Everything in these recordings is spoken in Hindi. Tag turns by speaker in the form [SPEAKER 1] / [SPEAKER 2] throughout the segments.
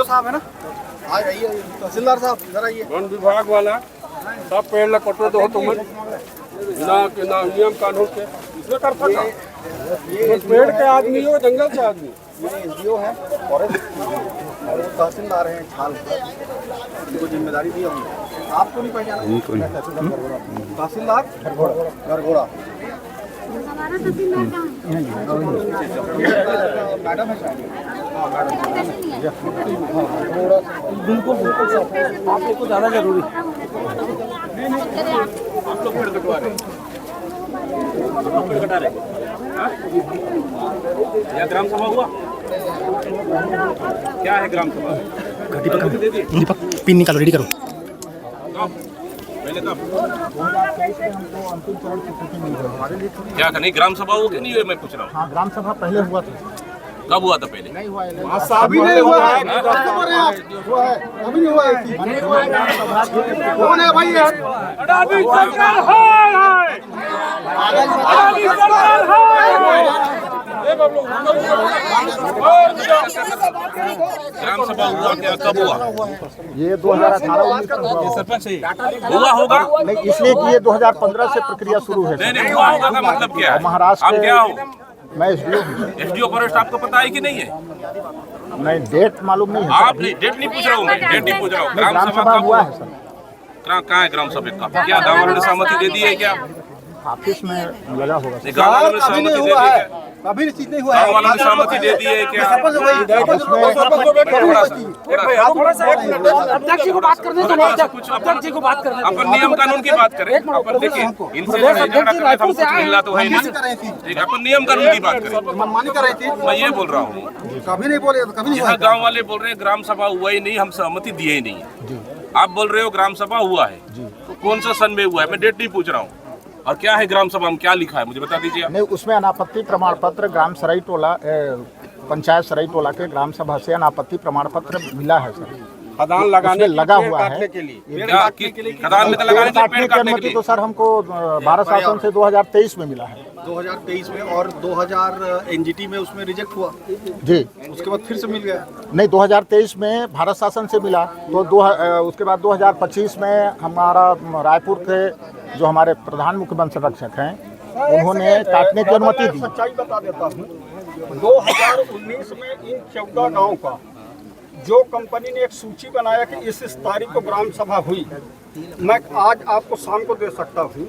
[SPEAKER 1] साहब है ना, आ जाइए तहसीलदार साहब इधर आइए।
[SPEAKER 2] वन विभाग वाला सब पेड़ न कटो दो तुम ना नियम कानून के इसमें कर सकता ये पेड़ के आदमी हो जंगल के आदमी।
[SPEAKER 1] ये एनजीओ है फॉरेस्ट और तहसीलदार हैं छाल, इनको जिम्मेदारी दी हमने। आपको नहीं पहचाना? तहसीलदार गरघोड़ा
[SPEAKER 3] हमारा तहसीलदार कहाँ है?
[SPEAKER 1] मैडम है शायद। हाँ मैडम
[SPEAKER 4] बिल्कुल आप लोग को ज़्यादा जरूरी।
[SPEAKER 2] आप लोग पेड़ कटवा रहे पेड़ कटा रहे या ग्राम सभा हुआ क्या है? ग्राम सभा
[SPEAKER 4] दीपक पिन निकालो, रेडी करो।
[SPEAKER 2] पहले कब क्या नहीं ग्राम सभा हो कि नहीं हुई मैं पूछ रहा हूँ।
[SPEAKER 1] हाँ ग्राम सभा पहले हुआ था।
[SPEAKER 2] कब हुआ था? पहले
[SPEAKER 1] नहीं हुआ है, अभी नहीं हुआ है, हुआ है अभी नहीं हुआ है। कौन है भाई?
[SPEAKER 2] अडानी सरकार है, अडानी सरकार है। ग्राम सभा हुआ क्या? कब हुआ?
[SPEAKER 1] ये 2018-19
[SPEAKER 2] सरपंच हुआ होगा
[SPEAKER 1] नहीं, इसलिए कि ये 2015 से प्रक्रिया शुरू है।
[SPEAKER 2] नहीं हुआ होगा का मतलब क्या है?
[SPEAKER 1] महाराष्ट्र
[SPEAKER 2] आप क्या हो?
[SPEAKER 1] मैं एसडीओ हूँ।
[SPEAKER 2] एसडीओ फॉरेस्ट आपको पता है कि नहीं है?
[SPEAKER 1] नहीं डेट मालूम नहीं है।
[SPEAKER 2] आप डेट नहीं पूछ रहा हूँ मैं, डेट नहीं पूछ रहा हूँ।
[SPEAKER 1] ग्राम सभा हुआ है सर।
[SPEAKER 2] कहाँ है ग्राम सभा का? क्या गाँव वालों ने सहमति दे दी है क्या?
[SPEAKER 1] ऑफिस में लगा होगा।
[SPEAKER 2] गाँव वालों ने सहमति दे दी है?
[SPEAKER 1] अभी चीज नहीं हुआ
[SPEAKER 2] गाँव वालों ने सहमति दे दी है क्या?
[SPEAKER 4] अध्यक्ष जी को बात करने दो, अध्यक्ष जी को बात करने दो।
[SPEAKER 2] अपन नियम कानून की बात करें। अपन देखिए इनसे हमको कुछ मिला तो है नहीं। अपन नियम कानून की बात करें।
[SPEAKER 1] मनमानी कर रही थी।
[SPEAKER 2] मैं ये बोल रहा हूँ,
[SPEAKER 1] कभी नहीं बोले, कभी नहीं हुआ।
[SPEAKER 2] यहाँ गाँव वाले बोल रहे हैं ग्राम सभा हुआ ही नहीं, हम सहमति दिए ही नहीं। आप बोल रहे हो ग्राम सभा हुआ है, तो कौन सा सन में हुआ है? मैं डेट नहीं पूछ रहा हूँ। और क्या है ग्राम सभा में, क्या लिखा है मुझे बता दीजिए।
[SPEAKER 1] नहीं उसमें अनापत्ति प्रमाण पत्र ग्राम सराई टोला पंचायत सराई टोला के ग्राम सभा से अनापत्ति प्रमाण पत्र मिला है सर।
[SPEAKER 2] खदान लगाने
[SPEAKER 1] लगा हुआ है
[SPEAKER 2] के लिए खदान में तो लगाने के लिए पेड़ काटने के लिए।
[SPEAKER 1] तो सर हमको भारत शासन से 2023 में मिला है।
[SPEAKER 5] 2023 में और 2000 एनजीटी में उसमें रिजेक्ट हुआ
[SPEAKER 1] जी,
[SPEAKER 5] उसके बाद फिर से मिल गया।
[SPEAKER 1] नहीं 2023 में भारत शासन से मिला, तो उसके बाद 2025 में हमारा रायपुर के जो हमारे प्रधान मुख्य वन संरक्षक हैं उन्होंने काटने की अनुमति दी।
[SPEAKER 6] सच्चाई बता देता हूँ, 2019 में इन 14 गाँव का जो कंपनी ने एक सूची बनाया कि इस तारीख को ग्राम सभा हुई, मैं आज आपको शाम को दे सकता हूँ।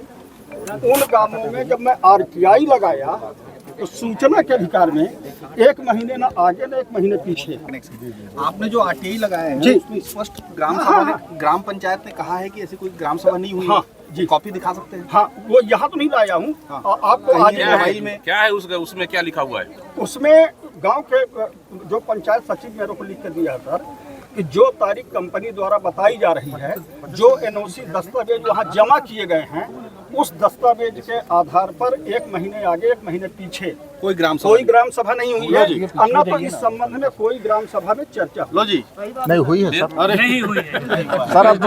[SPEAKER 6] उन गांवों में जब मैं आरटीआई लगाया तो सूचना के अधिकार में 1 महीने ना आगे ना 1 महीने पीछे।
[SPEAKER 5] आपने जो आरटीआई लगाया है
[SPEAKER 6] जी,
[SPEAKER 5] उसमें स्पष्ट ग्राम सभा ने ग्राम पंचायत ने कहा है कि ऐसी कोई ग्राम सभा नहीं हुई।
[SPEAKER 6] हाँ
[SPEAKER 5] जी, कॉपी दिखा सकते हैं।
[SPEAKER 6] हाँ वो यहाँ तो नहीं लाया हूँ।
[SPEAKER 5] हाँ।
[SPEAKER 6] आपको आज
[SPEAKER 2] क्या है में क्या है उसमें क्या लिखा हुआ है?
[SPEAKER 6] उसमें गांव के जो पंचायत सचिव मेरे को लिख कर दिया सर कि जो तारीख कंपनी द्वारा बताई जा रही है, जो एनओसी दस्तावेज वहाँ जमा किए गए हैं, उस दस्तावेज के आधार पर 1 महीने आगे 1 महीने पीछे
[SPEAKER 5] कोई ग्राम
[SPEAKER 6] सभा नहीं हुई है। अन्यथा इस संबंध में कोई ग्राम सभा में चर्चा
[SPEAKER 5] लो जी
[SPEAKER 1] नहीं हुई है सर।
[SPEAKER 2] नहीं हुई है
[SPEAKER 1] सर अब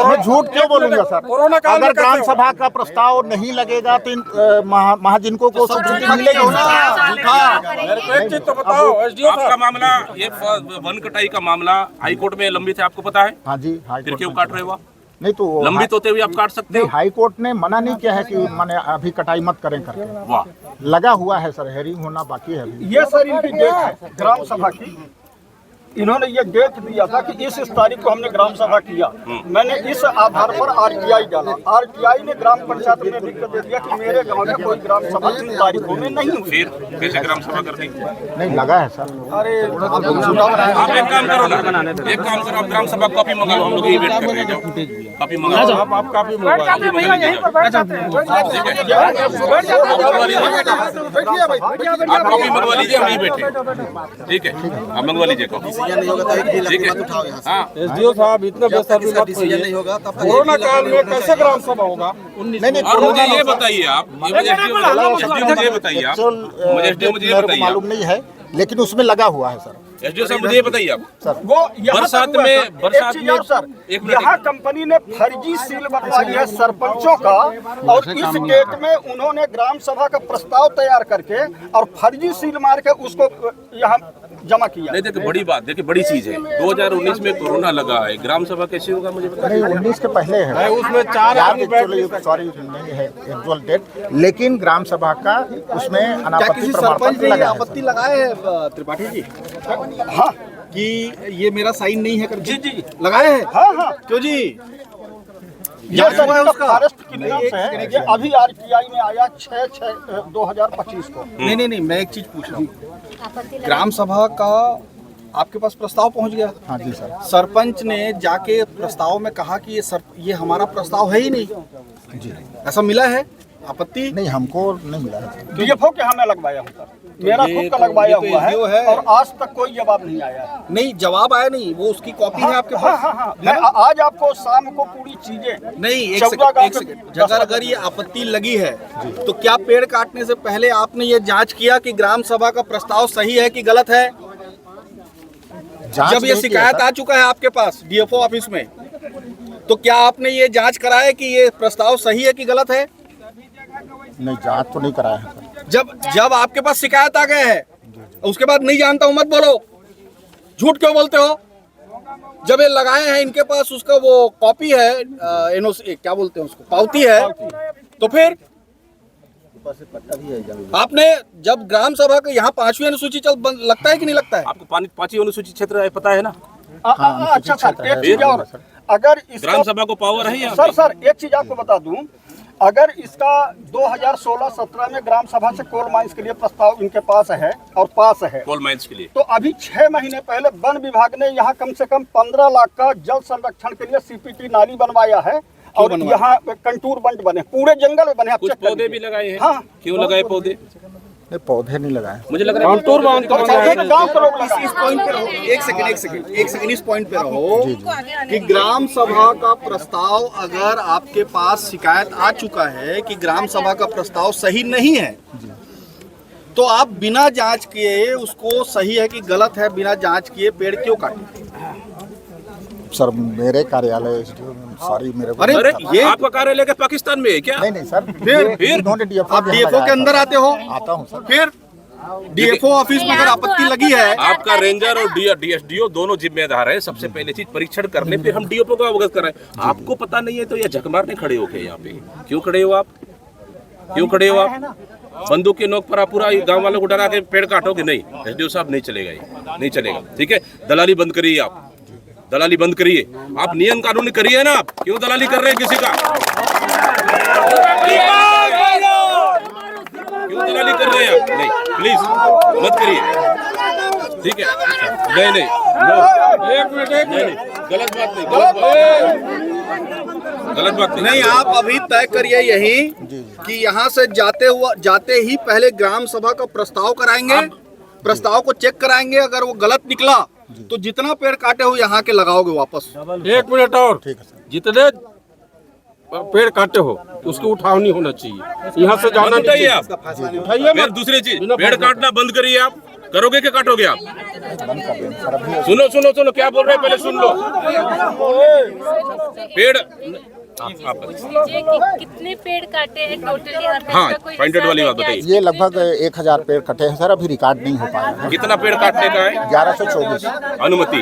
[SPEAKER 1] मैं झूठ क्यों बोलूंगा सर? अगर ग्राम सभा का प्रस्ताव नहीं लगेगा तो इन महाजिनको को स्वीकृति मिलेगी ना।
[SPEAKER 2] आपका मामला ये वन कटाई का मामला हाई कोर्ट में लंबित है, आपको पता है?
[SPEAKER 1] हाँ जी,
[SPEAKER 2] फिर क्यों काट रहे हो आप?
[SPEAKER 1] नहीं तो
[SPEAKER 2] लंबित होते हुए आप काट सकते
[SPEAKER 1] नहीं,
[SPEAKER 2] हो।
[SPEAKER 1] हाई कोर्ट ने मना नहीं किया है कि मैंने अभी कटाई मत करें करके।
[SPEAKER 2] वाह,
[SPEAKER 1] लगा हुआ है सर, हेयरिंग होना बाकी है अभी।
[SPEAKER 6] ये सर इनकी डेट है ग्राम सभा की। इन्होंने ये डेट दिया था कि इस तारीख को हमने ग्राम सभा किया। मैंने इस आधार पर आरटीआई डाला। आरटीआई ने ग्राम पंचायत में लिख कर दे दिया कि मेरे गांव में कोई ग्राम सभा इन तारीखों में नहीं हुई।
[SPEAKER 2] फिर कैसे ग्राम सभा कर दी?
[SPEAKER 1] नहीं लगा है सर।
[SPEAKER 6] अरे
[SPEAKER 2] आप एक काम करो ना, एक काम करो, आप ग्राम सभा कॉपी मंगाओ, हम लोग यही वेट कर रहे हैं। जाओ कॉपी मंगाओ, आप कॉपी मंगवा आप कॉपी मंगवा लीजिए, हम यहीं बैठे। ठीक है, आप मंगवा लीजिए कॉपी।
[SPEAKER 5] नहीं होगा तो एक भी
[SPEAKER 2] ठीक है।
[SPEAKER 5] मत उठाओ यहाँ से।
[SPEAKER 2] हाँ,
[SPEAKER 4] एसडीओ साहब इतना बेसब्री मत
[SPEAKER 5] डिसीजन नहीं होगा तब तक
[SPEAKER 4] कोरोना काल में कैसे ग्राम सभा होगा?
[SPEAKER 1] नहीं
[SPEAKER 2] और मुझे ये बताइए आप, मुझे ये बताइए आप, मुझे ये बताइए
[SPEAKER 1] मालूम नहीं है, लेकिन उसमें लगा हुआ है सर।
[SPEAKER 2] एसडीओ साहब मुझे ये बताइए आप,
[SPEAKER 1] सर
[SPEAKER 6] वो यहाँ
[SPEAKER 2] बरसात
[SPEAKER 6] तक हुआ
[SPEAKER 2] में-
[SPEAKER 6] सर।
[SPEAKER 2] बरसात
[SPEAKER 6] एक चीज
[SPEAKER 2] में-
[SPEAKER 6] और सर,
[SPEAKER 2] एक मिनट,
[SPEAKER 6] यहाँ कंपनी ने फर्जी सील बनवा दिया है सरपंचों का, और इस डेट में उन्होंने ग्राम सभा का प्रस्ताव तैयार करके और फर्जी सील मार के उसको यहाँ जमा किया।
[SPEAKER 2] नहीं देखिए बड़ी बात, देखिए बड़ी चीज है, 2019 में कोरोना लगा है, ग्राम सभा कैसे होगा मुझे बता।
[SPEAKER 1] नहीं 19 के पहले है
[SPEAKER 4] उसमें 4 आदमी बैठ
[SPEAKER 1] सॉरी नहीं है एक्चुअल डेट, लेकिन ग्राम सभा का उसमें
[SPEAKER 5] क्या
[SPEAKER 1] अनापत्ति
[SPEAKER 5] किसी
[SPEAKER 1] प्रमाण
[SPEAKER 5] सरपंच
[SPEAKER 1] पत्र
[SPEAKER 5] ने
[SPEAKER 1] लगा है
[SPEAKER 5] आपत्ति लगाए है त्रिपाठी जी? हाँ, कि ये मेरा साइन नहीं है कर
[SPEAKER 6] जी जी
[SPEAKER 5] लगाए हैं?
[SPEAKER 6] हाँ हाँ,
[SPEAKER 5] क्यों जी?
[SPEAKER 6] ये सर इसका फॉरेस्ट क्लियरेंस है, ये अभी आरटीआई में आया 6/6/2025 को।
[SPEAKER 5] नहीं, मैं एक चीज पूछ रहा हूँ, ग्राम सभा का आपके पास प्रस्ताव पहुंच गया?
[SPEAKER 1] हाँ जी सर।
[SPEAKER 5] सरपंच ने जाके प्रस्ताव में कहा कि ये हमारा प्रस्ताव है ही नहीं
[SPEAKER 1] जी
[SPEAKER 5] ऐसा मिला है? आपत्ति
[SPEAKER 1] नहीं हमको नहीं मिला है।
[SPEAKER 6] डीएफओ के हमें लगवाया हुआ, मेरा खुद का लगवाया हुआ है और आज तक कोई जवाब नहीं आया।
[SPEAKER 5] नहीं, जवाब आया नहीं, वो उसकी कॉपी है आपके
[SPEAKER 6] हाँ
[SPEAKER 5] पास?
[SPEAKER 6] हाँ हाँ, मैं आज आपको शाम को पूरी चीजें
[SPEAKER 5] नहीं, एक
[SPEAKER 6] 14 गाँव
[SPEAKER 5] सेकंड, अगर ये आपत्ति लगी है तो क्या पेड़ काटने से पहले आपने ये जांच किया कि ग्राम सभा का प्रस्ताव सही है कि गलत है?
[SPEAKER 1] जांच
[SPEAKER 5] जब ये
[SPEAKER 1] नहीं किया
[SPEAKER 5] शिकायत
[SPEAKER 1] सर।
[SPEAKER 5] आ चुका है आपके पास डीएफओ ऑफिस में, तो क्या आपने ये जांच कराया कि ये प्रस्ताव सही है कि गलत है?
[SPEAKER 1] नहीं जांच तो नहीं कराया है सर।
[SPEAKER 5] जब आपके पास शिकायत आ गया है उसके बाद नहीं जानता हूं मत बोलो, झूठ क्यों बोलते हो? जब ये लगाए हैं इनके पास उसका वो कॉपी है, एनओसी क्या बोलते हैं उसको, पावती है, तो फिर आपने जब ग्राम सभा का यहाँ 5वीं अनुसूची लगता है कि नहीं लगता है?
[SPEAKER 2] आपको 5वीं अनुसूचित क्षेत्र है पता है ना?
[SPEAKER 6] अच्छा सर, एक चीज और, अगर
[SPEAKER 2] ग्राम सभा को पावर है यहाँ पे?
[SPEAKER 6] सर एक चीज आपको बता दूं, अगर इसका 2016-17 में ग्राम सभा से कोल माइंस के लिए प्रस्ताव इनके पास है और पास है,
[SPEAKER 2] कोल माइंस के लिए,
[SPEAKER 6] तो अभी 6 महीने पहले वन विभाग ने यहाँ कम से कम 15 लाख का जल संरक्षण के लिए सीपीटी नाली बनवाया है और यहाँ कंटूर बंड बने, पूरे जंगल में बने।
[SPEAKER 2] कुछ पौधे भी लगाए हैं।
[SPEAKER 6] हाँ।
[SPEAKER 2] क्यों लगाए पौधे?
[SPEAKER 1] नहीं पौधे नहीं लगाए।
[SPEAKER 2] मुझे लग रहा है
[SPEAKER 4] कंटूर बांध तो
[SPEAKER 6] एक गाँव के लोग
[SPEAKER 5] इस पॉइंट पे रहो, एक सेकंड इस पॉइंट पे रहो कि ग्राम सभा का प्रस्ताव अगर आपके पास शिकायत आ चुका है कि ग्राम सभा का प्रस्ताव सही नहीं है, तो आप बिना जांच किए उसको सही है कि गलत है बिना जांच किए पेड़ क्यों काटे?
[SPEAKER 1] सर मेरे कार्यालय सॉरी मेरे
[SPEAKER 5] अरे ये
[SPEAKER 2] आपका कार्यालय क्या पाकिस्तान में है क्या?
[SPEAKER 1] नहीं सर,
[SPEAKER 5] फिर
[SPEAKER 1] इन्होंने डीएफओ
[SPEAKER 5] आप डीएफओ के अंदर आते हो?
[SPEAKER 1] आता हूँ सर।
[SPEAKER 5] फिर डीएफओ ऑफिस में अगर आपत्ति लगी है,
[SPEAKER 2] आपका रेंजर और डीएसडीओ दोनों जिम्मेदार है। सबसे पहले चीज परीक्षण करने पे हम डीओपो को अवगत कराएं। आपको पता नहीं है तो ये झक मारने खड़े हो गए यहाँ पे। क्यों खड़े हो आप? क्यों खड़े हो आप? बंदूक के नोक पर आप पूरा गांव वालों को डरा के पेड़ काटोगे? नहीं एसडीओ साहब, नहीं चलेगा, ये नहीं चलेगा। ठीक है, दलाली बंद करिए, आप दलाली बंद करिए, आप नियम कानून करिए ना। आप क्यों दलाली कर रहे हैं किसी का? क्यों दलाली कर रहे हैं आप? नहीं प्लीज मत करिए, ठीक है? नहीं नहीं, गलत बात नहीं, गलत बात
[SPEAKER 5] नहीं, आप अभी तय करिए यही कि यहाँ से जाते ही पहले ग्राम सभा का प्रस्ताव कराएंगे, प्रस्ताव को चेक कराएंगे। अगर वो गलत निकला तो जितना पेड़ काटे हो यहाँ के लगाओगे वापस।
[SPEAKER 4] 1 मिनट और, जितने पेड़ काटे हो उसकी उठावनी होना चाहिए, यहाँ से जाना
[SPEAKER 2] उठाइए आप।
[SPEAKER 4] उठाइए
[SPEAKER 2] फिर दूसरी चीज, पेड़ काटना बंद करिए। आप करोगे क्या काटोगे आप? सुनो क्या बोल रहे हैं, पहले सुन लो। पेड़
[SPEAKER 3] कितने पेड़ काटे हैं टोटल यहाँ पे?
[SPEAKER 2] हाँ,
[SPEAKER 3] इसका कोई
[SPEAKER 2] पॉइंटेड वाली बात
[SPEAKER 3] हिसाब है
[SPEAKER 2] बताइए।
[SPEAKER 1] ये लगभग 1000 पेड़ कटे हैं सर, अभी रिकॉर्ड नहीं हो पाया है।
[SPEAKER 2] कितना पेड़ काटने का है?
[SPEAKER 1] 1124
[SPEAKER 2] अनुमति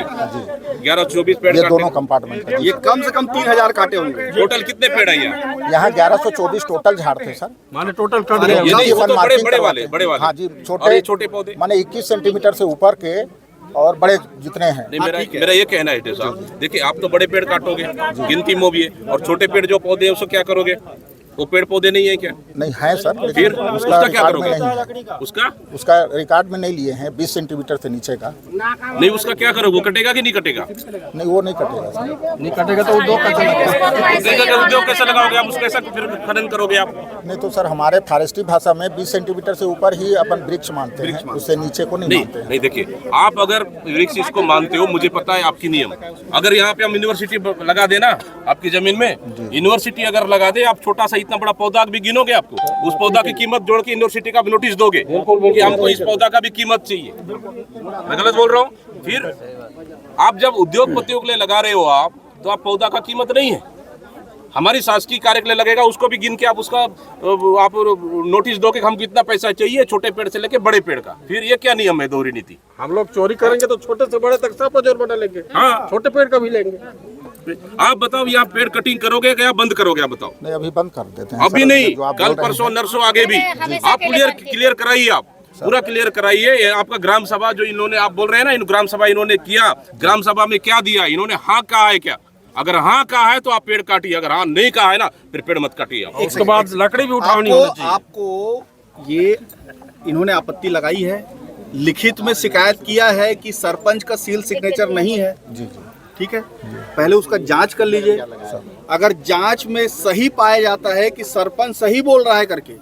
[SPEAKER 2] 1124 पेड़
[SPEAKER 1] ये
[SPEAKER 2] काटने
[SPEAKER 1] दोनों कंपार्टमेंट है।
[SPEAKER 5] ये कम से कम 3000 काटे होंगे।
[SPEAKER 2] टोटल कितने पेड़ है यहाँ?
[SPEAKER 1] यहाँ 1124 टोटल झाड़ थे सर।
[SPEAKER 4] माने टोटल कर
[SPEAKER 2] ये
[SPEAKER 4] दिया।
[SPEAKER 2] नहीं, वो तो
[SPEAKER 1] मार्किंग
[SPEAKER 2] बड़े
[SPEAKER 1] करवाते
[SPEAKER 2] वाले
[SPEAKER 1] हैं। हाँ जी,
[SPEAKER 2] और ये छोटे पौधे
[SPEAKER 1] माने 21 सेंटीमीटर से ऊपर के और बड़े जितने हैं।
[SPEAKER 2] नहीं, मेरा ये कहना है साहब, देखिए आप तो बड़े पेड़ काटोगे, गिनती में भी है, और छोटे पेड़ जो पौधे हैं उसको क्या करोगे? वो पेड़ पौधे नहीं है क्या?
[SPEAKER 1] नहीं है सर, लेकिन
[SPEAKER 2] फिर
[SPEAKER 1] उसका
[SPEAKER 2] उसका क्या
[SPEAKER 1] रिकॉर्ड में
[SPEAKER 2] करोगे?
[SPEAKER 1] नहीं है।
[SPEAKER 2] उसका
[SPEAKER 1] रिकॉर्ड में नहीं लिए हैं 20 सेंटीमीटर से नीचे का।
[SPEAKER 2] नहीं, उसका क्या करोगे? वो कटेगा कि नहीं कटेगा?
[SPEAKER 1] नहीं वो नहीं कटेगा सर।
[SPEAKER 4] नहीं कटेगा तो उद्योग कैसे लगेगा?
[SPEAKER 2] उद्योग कैसे लगाओगे आप? उसको कैसा फिर खनन करोगे आप?
[SPEAKER 1] नहीं तो सर हमारे फॉरेस्ट्री भाषा में 20 सेंटीमीटर से ऊपर ही अपन वृक्ष मानते हैं, उससे नीचे को नहीं मानते हैं।
[SPEAKER 2] नहीं देखिए, आप अगर वृक्ष इसको मानते हो, मुझे पता है आपकी नियम। अगर यहाँ पे हम यूनिवर्सिटी लगा देना आपकी जमीन में, यूनिवर्सिटी अगर लगा दे, आप छोटा सा इतना बड़ा पौधा भी गिनोगे, आपको उस पौधा की कीमत जोड़ के यूनिवर्सिटी का नोटिस दोगे कि हमको इस पौधा का भी कीमत चाहिए। मैं गलत बोल रहा हूँ? फिर आप जब उद्योगपतियों के लिए लगा रहे हो आप, तो आप पौधा का कीमत नहीं है। हमारी शासकीय कार्य के लिए लगेगा, उसको भी गिन के आप उसका आप नोटिस दो कि हमको कितना पैसा चाहिए छोटे पेड़ से लेके बड़े पेड़ का। फिर ये क्या नियम है दोहरी नीति?
[SPEAKER 4] हम लोग चोरी करेंगे तो छोटे से बड़े तक सब जुर्माना लेंगे।
[SPEAKER 2] हाँ।
[SPEAKER 4] छोटे पेड़ का भी लेंगे।
[SPEAKER 2] आप बताओ, यहाँ पेड़ कटिंग करोगे या बंद करोगे? आप बताओ।
[SPEAKER 1] नहीं, अभी बंद कर देते हैं
[SPEAKER 2] अभी
[SPEAKER 1] सर,
[SPEAKER 2] नहीं,
[SPEAKER 1] जो आप
[SPEAKER 2] कल
[SPEAKER 1] बोल रहे हैं।
[SPEAKER 2] परसों नरसों आगे भी
[SPEAKER 3] हमेशा
[SPEAKER 2] आप क्लियर कराइए, आप पूरा क्लियर कराइए। ये आपका ग्राम सभा जो इन्होंने आप बोल रहे हैं ना, इन ग्राम सभा इन्होंने किया, ग्राम सभा में क्या दिया इन्होंने? हाँ कहा है क्या? अगर हाँ कहा है तो आप पेड़ काटिए, अगर हाँ नहीं कहा है ना फिर पेड़ मत काटिए आप।
[SPEAKER 4] उसके बाद लकड़ी भी उठानी होनी चाहिए।
[SPEAKER 5] आपको ये इन्होंने आपत्ति लगाई है, लिखित में शिकायत किया है कि सरपंच का सील सिग्नेचर नहीं है।
[SPEAKER 1] जी जी
[SPEAKER 5] ठीक है, पहले उसका जांच कर लीजिए। अगर जांच में सही पाया जाता है कि सरपंच सही बोल रहा है करके,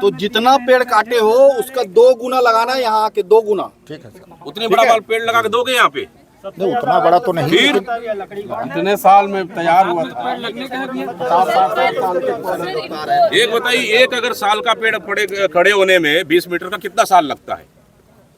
[SPEAKER 5] तो जितना पेड़ काटे हो उसका 2 गुना लगाना, यहाँ आके 2 गुना।
[SPEAKER 1] ठीक है सर।
[SPEAKER 2] उतनी बड़ा वाला पेड़ लगा के दोगे यहाँ पे?
[SPEAKER 1] नहीं, उतना बड़ा तो नहीं,
[SPEAKER 2] फिर
[SPEAKER 1] लेकिन
[SPEAKER 4] इतने साल में तैयार हुआ था।
[SPEAKER 2] एक बताइए, एक अगर साल का पेड़ खड़े होने में 20 मीटर का कितना साल लगता है?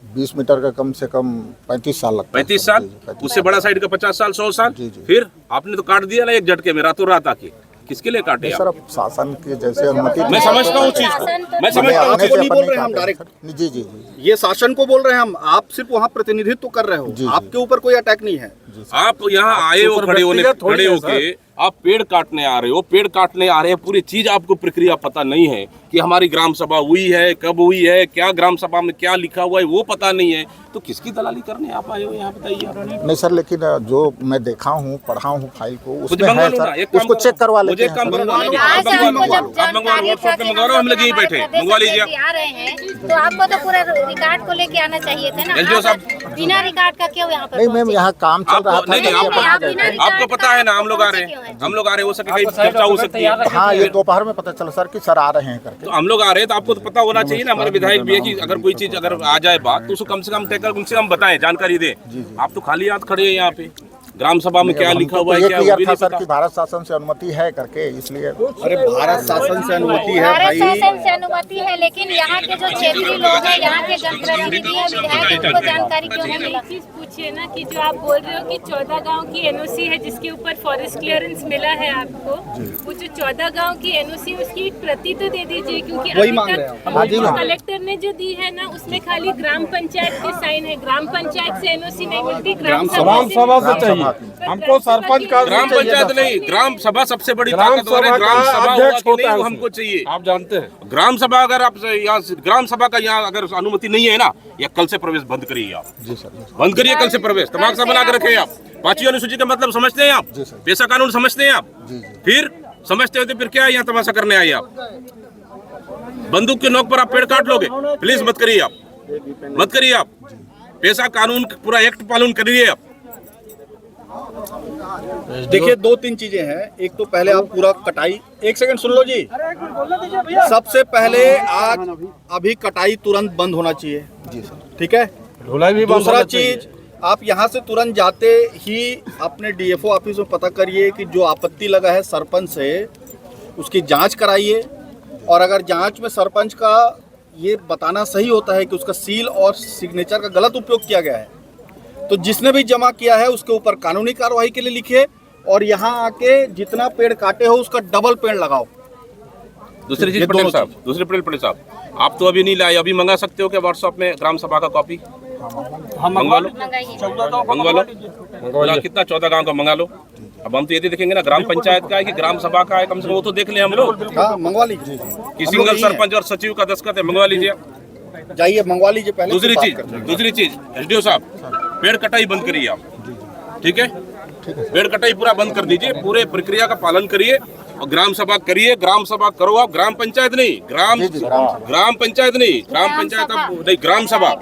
[SPEAKER 1] 20 मीटर का कम से कम 35 साल लगता है।
[SPEAKER 2] 35 साल?
[SPEAKER 1] जी, 35
[SPEAKER 2] उससे बड़ा साइड का 50 साल 100 साल?
[SPEAKER 1] जी, जी।
[SPEAKER 2] फिर आपने तो काट दिया ना एक झटके में, रातों रात आके। किसके लिए काटे
[SPEAKER 1] नहीं
[SPEAKER 2] आप?
[SPEAKER 1] सर, अब शासन की जैसे अनुमति
[SPEAKER 2] मैं समझता हूँ चीज को, मैं समझता हूँ।
[SPEAKER 5] आपको नहीं बोल रहे हम डायरेक्ट।
[SPEAKER 1] जी जी जी
[SPEAKER 5] ये शासन को बोल रहे हैं हम, आप सिर्फ वहाँ प्रतिनिधित्व कर रहे हो, आपके ऊपर कोई अटैक नहीं है।
[SPEAKER 2] आप यहाँ आए हो खड़े होके आप पेड़ काटने आ रहे हो, पेड़ काटने आ रहे हैं, पूरी चीज आपको प्रक्रिया पता नहीं है कि हमारी ग्राम सभा हुई है, कब हुई है, क्या ग्राम सभा में क्या लिखा हुआ है वो पता नहीं है, तो किसकी दलाली करने आप आए हो यहाँ? बताइए।
[SPEAKER 1] नहीं सर, लेकिन जो मैं देखा हूँ, पढ़ा हूँ फाइल को,
[SPEAKER 2] कुछ
[SPEAKER 1] उसमें
[SPEAKER 2] मंगवा
[SPEAKER 1] है
[SPEAKER 2] लो ना,
[SPEAKER 1] सर,
[SPEAKER 2] एक काम
[SPEAKER 1] उसको
[SPEAKER 2] करो,
[SPEAKER 1] चेक करवा
[SPEAKER 2] मुझे
[SPEAKER 1] लेते
[SPEAKER 2] एक
[SPEAKER 1] हैं
[SPEAKER 2] काम
[SPEAKER 1] सर।
[SPEAKER 2] करो,
[SPEAKER 3] आज
[SPEAKER 2] आप
[SPEAKER 3] आपको जब
[SPEAKER 2] मंगवा लो, व्हाट्सएप में मंगवा लो, हम लोग यहीं बैठे मंगवा लीजिए।
[SPEAKER 3] आ रहे हैं तो आपको तो पूरा रिकॉर्ड को लेके आना चाहिए थे ना।
[SPEAKER 2] एसडीओ साहब,
[SPEAKER 3] बिना रिकॉर्ड का क्यों यहाँ पर?
[SPEAKER 1] नहीं मैम, यहाँ काम चल रहा था।
[SPEAKER 2] नहीं नहीं, आपको पता है ना, हम लोग आ रहे हैं, हम लोग आ रहे हैं, हो सके कहीं चर्चा हो सकती है।
[SPEAKER 1] हाँ, ये दोपहर में पता चला सर कि सर आ रहे हैं करके।
[SPEAKER 2] तो हम लोग आ रहे हैं तो आपको तो पता होना चाहिए ना, हमारे विधायक भी है कि अगर कोई चीज अगर आ जाए बात तो उसको कम से कम टैकल उनसे हम बताएं, जानकारी दें। आप तो खाली हाथ खड़े हैं यहाँ पे। ग्राम सभा में क्या लिखा हुआ है, क्या
[SPEAKER 1] क्लियर
[SPEAKER 2] वो भी
[SPEAKER 1] था
[SPEAKER 2] नहीं
[SPEAKER 1] सर
[SPEAKER 2] पता।
[SPEAKER 1] कि भारत शासन से अनुमति है करके, इसलिए।
[SPEAKER 5] अरे भारत शासन से अनुमति है
[SPEAKER 3] भारत
[SPEAKER 5] भाई।
[SPEAKER 3] शासन से अनुमति है, लेकिन यहाँ के जो क्षेत्रीय लोग हैं, यहाँ के जनप्रतिनिधि हैं, विधायक हैं, उनको जानकारी क्यों नहीं मिला?
[SPEAKER 7] चीज पूछिए ना कि जो आप बोल रहे हो कि 14 गांव की एनओसी है जिसके ऊपर फॉरेस्ट क्लियरेंस मिला है आपको, वो जो 14 गांव की एनओसी उसकी एक प्रति तो दे दीजिए, क्योंकि
[SPEAKER 5] वही
[SPEAKER 7] अभी
[SPEAKER 5] मांग
[SPEAKER 7] तक
[SPEAKER 5] रहे हैं।
[SPEAKER 7] कलेक्टर ने जो दी है ना उसमें खाली ग्राम पंचायत के साइन है, ग्राम पंचायत से एनओसी नहीं मिलती, ग्राम
[SPEAKER 4] ग्राम सभा से चाहिए
[SPEAKER 7] पर
[SPEAKER 4] हमको, सरपंच का
[SPEAKER 2] ग्राम पंचायत नहीं, ग्राम सभा सबसे बड़ी ताकतवर है। ग्राम सभा हुआ
[SPEAKER 4] अध्यक्ष
[SPEAKER 2] कि
[SPEAKER 4] होता
[SPEAKER 2] नहीं
[SPEAKER 4] है
[SPEAKER 2] वो
[SPEAKER 4] उसमें।
[SPEAKER 2] हमको चाहिए।
[SPEAKER 4] आप जानते हैं
[SPEAKER 2] ग्राम सभा अगर आप यहाँ ग्राम सभा का यहाँ अगर अनुमति नहीं है ना, या कल से प्रवेश बंद करिए आप।
[SPEAKER 1] जी सर।
[SPEAKER 2] बंद करिए कल से प्रवेश, तमाम सा बना के रखे आप। 5वीं अनुसूची का मतलब समझते हैं आप? पेशा कानून समझते हैं आप? फिर समझते हो तो फिर क्या यहाँ तमाशा करने आए आप? बंदूक के नोक पर आप पेड़ काट लोगे? प्लीज मत करिए आप, मत करिए आप। पेशा कानून पूरा एक्ट पालन करिए आप।
[SPEAKER 5] देखिए 2-3 चीजें हैं। एक तो पहले आप पूरा कटाई, एक सेकंड सुन लो जी। सबसे पहले आज अभी कटाई तुरंत बंद होना चाहिए जी सर, ठीक है।
[SPEAKER 4] ढुलाई भी बंद
[SPEAKER 5] दूसरा
[SPEAKER 4] होना चाहिए।
[SPEAKER 5] चीज, आप यहाँ से तुरंत जाते ही अपने डीएफओ ऑफिस में पता करिए कि जो आपत्ति लगा है सरपंच से, उसकी जांच कराइए। और अगर जांच में सरपंच का ये बताना सही होता है कि उसका सील और सिग्नेचर का गलत उपयोग किया गया है, तो जिसने भी जमा किया है उसके ऊपर कानूनी कार्रवाई के लिए लिखिए, और यहाँ आके जितना पेड़ काटे हो उसका डबल पेड़ लगाओ।
[SPEAKER 2] दूसरी चीज
[SPEAKER 5] ये
[SPEAKER 2] पटेल
[SPEAKER 5] दोनों
[SPEAKER 2] साहब, दूसरे पटेल साहब, आप तो अभी नहीं लाए, अभी मंगा सकते हो क्या व्हाट्सएप में ग्राम सभा का कॉपी? मंगवा लो, मंगवा लो। बोला कितना 14 गांव का मंगा लो। अब हम तो ये देखेंगे ना ग्राम पंचायत का है कि ग्राम सभा का है, कम से कम वो तो देख ले हम लोग
[SPEAKER 5] हाँ, मंगवा लीजिए
[SPEAKER 2] कि सिंगल सरपंच और सचिव का दस्तखत है, मंगवा लीजिए।
[SPEAKER 5] जाइए मंगवा लीजिए पहले।
[SPEAKER 2] दूसरी
[SPEAKER 5] फिर
[SPEAKER 2] चीज,
[SPEAKER 5] बात करते हैं।
[SPEAKER 2] दूसरी चीज एसडीओ साहब, पेड़ कटाई बंद करिए आप, ठीक है? पेड़ कटाई पूरा बंद कर दीजिए, पूरे प्रक्रिया का पालन करिए और ग्राम सभा करिए। ग्राम सभा करो आप, ग्राम पंचायत नहीं, ग्राम पंचायत नहीं, ग्राम पंचायत अब नहीं, ग्राम सभा,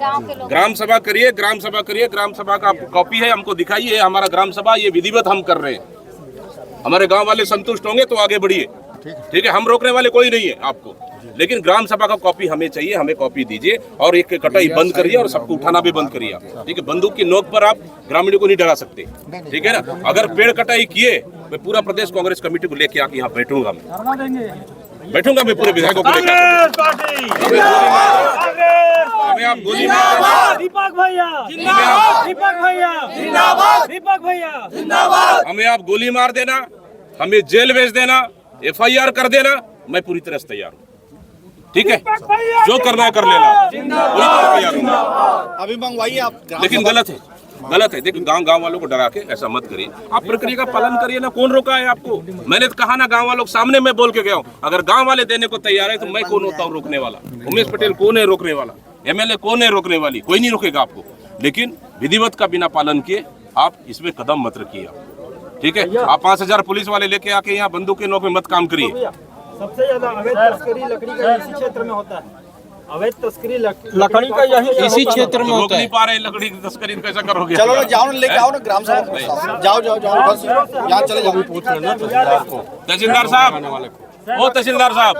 [SPEAKER 2] ग्राम सभा करिए, ग्राम सभा करिए। ग्राम सभा का कॉपी है, हमको दिखाइए, हमारा ग्राम सभा ये विधिवत हम कर रहे हैं। हमारे गांव वाले संतुष्ट होंगे तो आगे बढ़िए, ठीक है? हम रोकने वाले कोई नहीं है आपको, लेकिन ग्राम सभा का कॉपी हमें चाहिए, हमें कॉपी दीजिए। और एक कटाई बंद करिए और सबको उठाना भी बंद करिए आप, ठीक है? बंदूक की नोक पर आप ग्रामीणों को नहीं डरा सकते, ठीक है ना? अगर पेड़ कटाई किए, मैं पूरा प्रदेश कांग्रेस कमेटी को लेके आके यहाँ बैठूंगा, मैं पूरे विधायकों को लेकर। हमें आप गोली मार,
[SPEAKER 8] दीपक भैया जिंदाबाद, दीपक भैया जिंदाबाद, दीपक भैया जिंदाबाद।
[SPEAKER 2] हमें आप गोली मार देना, हमें जेल भेज देना, FIR कर देना, मैं पूरी तरह से तैयार हूँ। ठीक है, जो करना है कर लेना, पूरी तरह तैयार हूँ।
[SPEAKER 5] अभी मंगवाइए आप।
[SPEAKER 2] लेकिन गलत है, गलत है। देखिए गांव वालों को डरा के ऐसा मत करिए, आप प्रक्रिया का पालन करिए ना। कौन रोका है आपको? मैंने तो कहा ना, गांव वालों के सामने मैं बोल के गया हूँ। अगर गांव वाले देने को तैयार है तो मैं कौन होता हूँ रोकने वाला? उमेश पटेल कौन है रोकने वाला? MLA कौन है रोकने वाली? कोई नहीं रोकेगा आपको। लेकिन विधिवत का बिना पालन किए आप इसमें कदम मत रखिए आप। ठीक है, आप 5000 पुलिस वाले लेके आके यहाँ बंदूक के नोक में मत काम करिए।
[SPEAKER 8] सबसे ज्यादा अवैध तस्करी लकड़ी का इसी क्षेत्र में होता है। अवैध तस्करी लकड़ी का यही इसी क्षेत्र में
[SPEAKER 2] रोक
[SPEAKER 8] होता है।
[SPEAKER 2] नहीं पा रहे लकड़ी की तस्करी, कैसा करोगे?
[SPEAKER 5] चलो ना, जाओ ना, लेके आओ ना ग्राम सभा प्रस्ताव। जाओ जाओ जाओ, बस यहाँ चले जाओ।
[SPEAKER 2] तहसीलदार साहब, ओ तहसीलदार साहब,